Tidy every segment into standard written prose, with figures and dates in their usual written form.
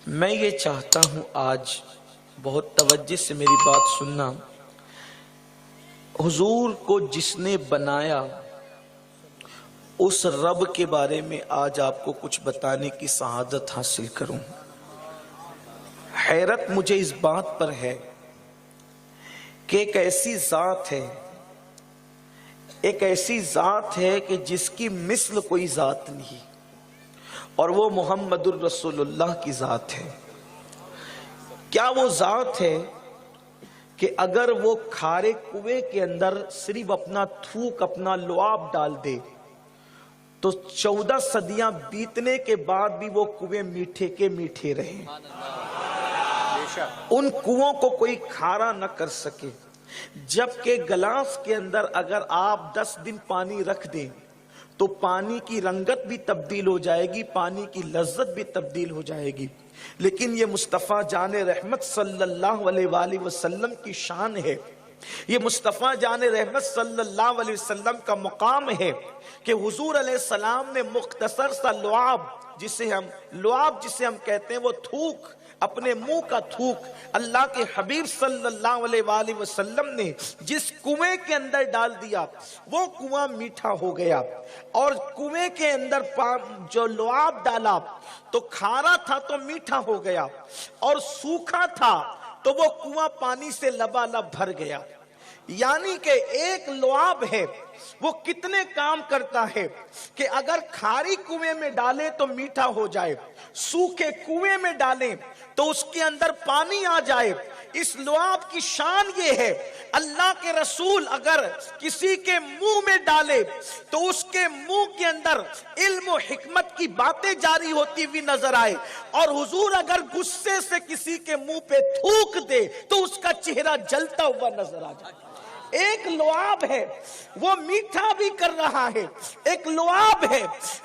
میں یہ چاہتا ہوں آج بہت توجہ سے میری بات سننا۔ حضور کو جس نے بنایا اس رب کے بارے میں آج آپ کو کچھ بتانے کی سعادت حاصل کروں۔ حیرت مجھے اس بات پر ہے کہ ایک ایسی ذات ہے کہ جس کی مثل کوئی ذات نہیں، اور وہ محمد الرسول اللہ کی ذات ہے۔ کیا وہ ذات ہے کہ اگر وہ کھارے کنویں کے اندر صرف اپنا تھوک، اپنا لعاب ڈال دے تو 14 صدیاں بیتنے کے بعد بھی وہ کنویں میٹھے کے میٹھے رہیں، ان کنووں کو کوئی کھارا نہ کر سکے؟ جبکہ گلاس کے اندر اگر آپ 10 دن پانی رکھ دیں تو پانی کی رنگت بھی تبدیل ہو جائے گی، پانی کی لذت بھی تبدیل ہو جائے گی۔ لیکن یہ مصطفیٰ جان رحمت صلی اللہ علیہ وآلہ وسلم کی شان ہے، یہ مصطفیٰ جان رحمت صلی اللہ علیہ وسلم کا مقام ہے کہ حضور علیہ السلام نے مختصر سا لعاب جسے ہم کہتے ہیں وہ تھوک، اپنے منہ کا تھوک، اللہ کے حبیب صلی اللہ علیہ وآلہ وسلم نے جس کنویں کے اندر ڈال دیا وہ کنواں میٹھا ہو گیا، اور کنویں کے اندر جو لعاب ڈالا تو کھارا تھا تو میٹھا ہو گیا، اور سوکھا تھا تو وہ کنواں پانی سے لبالب بھر گیا۔ یعنی کہ ایک لعاب ہے، وہ کتنے کام کرتا ہے کہ اگر کھاری کنویں میں ڈالے تو میٹھا ہو جائے، سوکھے کنویں میں ڈالیں تو اس کے اندر پانی آ جائے۔ اس لعاب کی شان یہ ہے، اللہ کے رسول اگر کسی کے منہ میں ڈالے تو اس کے منہ کے اندر علم و حکمت کی باتیں جاری ہوتی ہوئی نظر آئے، اور حضور اگر غصے سے کسی کے منہ پہ تھوک دے تو اس کا چہرہ جلتا ہوا نظر آ جائے۔ ایک لعاب ہے وہ میٹھا بھی کر رہا ہے، ایک لعاب ہے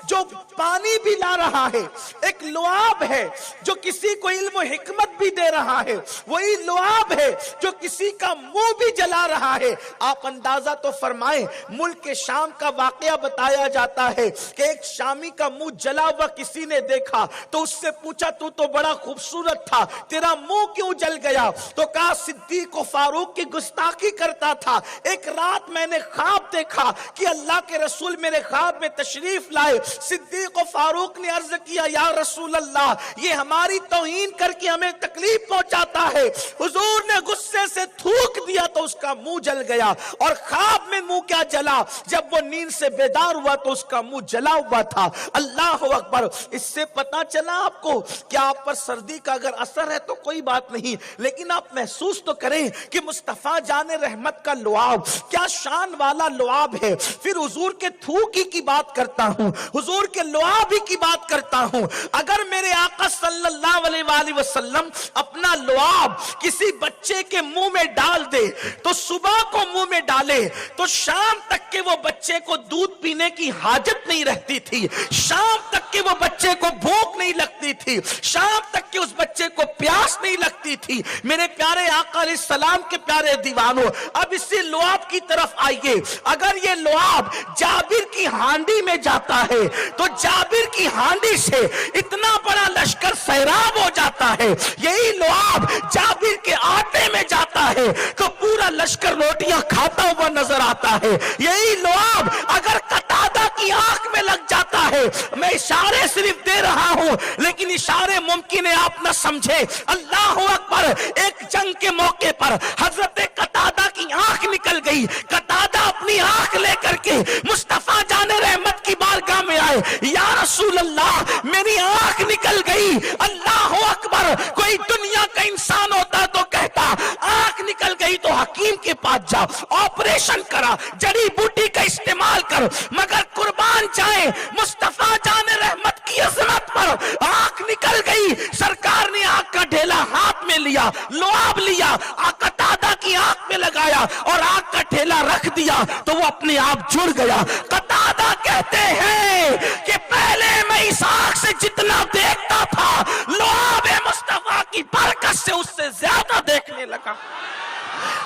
جو پانی بھی لا رہا ہے، ایک لعاب ہے جو کسی کو علم و حکمت بھی دے رہا ہے، وہی لعاب ہے جو کسی کا منہ بھی جلا رہا ہے۔ آپ اندازہ تو فرمائیں، ملک شام کا واقعہ بتایا جاتا ہے کہ ایک شامی کا منہ جلا ہوا کسی نے دیکھا تو اس سے پوچھا تو بڑا خوبصورت تھا، تیرا منہ کیوں جل گیا؟ تو کہا صدیق و فاروق کی گستاخی کرتا تھا۔ ایک رات میں نے خواب دیکھا کہ اللہ کے رسول میرے خواب میں تشریف لائے، صدیق و فاروق نے عرض کیا یا رسول اللہ یہ ہماری توہین کر کے ہمیں تکلیف پہنچاتا ہے۔ حضور نے غصے سے تھوک دیا تو اس کا منہ جل گیا، اور خواب میں منہ کیا جلا؟ جب وہ نیند سے بیدار ہوا تو اس کا منہ جلا ہوا تھا۔ اللہ اکبر! اس سے پتا چلا آپ کو کہ آپ پر سردی کا اگر اثر ہے تو کوئی بات نہیں، لیکن آپ محسوس تو کریں کہ مصطفیٰ جان رحمت کا لعاب کیا شان والا لعاب ہے۔ پھر حضور کے تھوک ہی کی بات کرتا ہوں، حضور کے لعاب ہی کی بات کرتا ہوں۔ اگر میرے آقا صلی اللہ علیہ وآلہ وسلم اپنا لعاب کسی بچے کے منہ میں ڈال دے تو صبح کو منہ میں ڈالے تو شام تک کے وہ بچے کو دودھ پینے کی حاجت نہیں رہتی تھی، شام تک کے وہ بچے کو بھوک نہیں لگتی تھی، شام تک کے اس بچے کو پیاس نہیں لگتی تھی۔ میرے پیارے آقا علیہ السلام کے پیارے دیوانوں، اب اسی لعاب کی طرف آئیے۔ اگر یہ لعاب جابر کی ہانڈی میں جاتا ہے تو جابر کی ہانڈی سے اتنا بڑا لشکر سیراب ہو جاتا ہے، یہی لعاب جابر کے آٹے میں جاتا ہے تو پورا لشکر روٹیاں کھاتا ہوا نظر آتا ہے۔ یہی لعاب اگر قتادہ کی آنکھ میں لگ جاتا ہے، میں اشارے صرف دے رہا ہوں لیکن اشارے ممکن ہے آپ نہ سمجھے۔ اللہ اکبر! ایک جنگ کے موقع پر حضرت قتادہ کی آنکھ نکل گئی، قتادہ اپنی آنکھ لے کر کے مصطفیٰ جان رحمت کی بارگاہ میں آئے، یا رسول اللہ میری آنکھ نکل گئی۔ اللہ اکبر! کوئی دنیا کا انسان ہوتا تو کہتا آنکھ نکل گئی تو حکیم کے پاس جا، آپریشن کرا، جڑی بوٹی کا استعمال کر، مگر قربان جائیں مصطفیٰ جان رحمت کی عظمت پر آنکھ نکل گئی۔ سرکار نے آنکھ کا ڈھیلا ہاتھ میں لیا، لعاب لیا، قتادہ کی آنکھ میں لگایا اور آنکھ کا ٹھیلا رکھ دیا تو وہ اپنے آپ جڑ گیا۔ قتادہ کہتے ہیں کہ پہلے میں اس آنکھ سے جتنا دیکھتا تھا لعاب مصطفیٰ کی برکت سے اس سے زیادہ دیکھنے لگا۔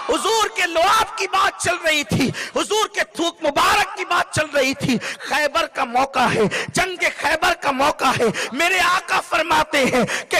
حضور کے لعاب کی بات چل رہی تھی، حضور کے تھوک مبارک کی بات چل رہی تھی۔ خیبر کا موقع ہے، جنگ خیبر کا موقع ہے۔ میرے آقا فرماتے ہیں کہ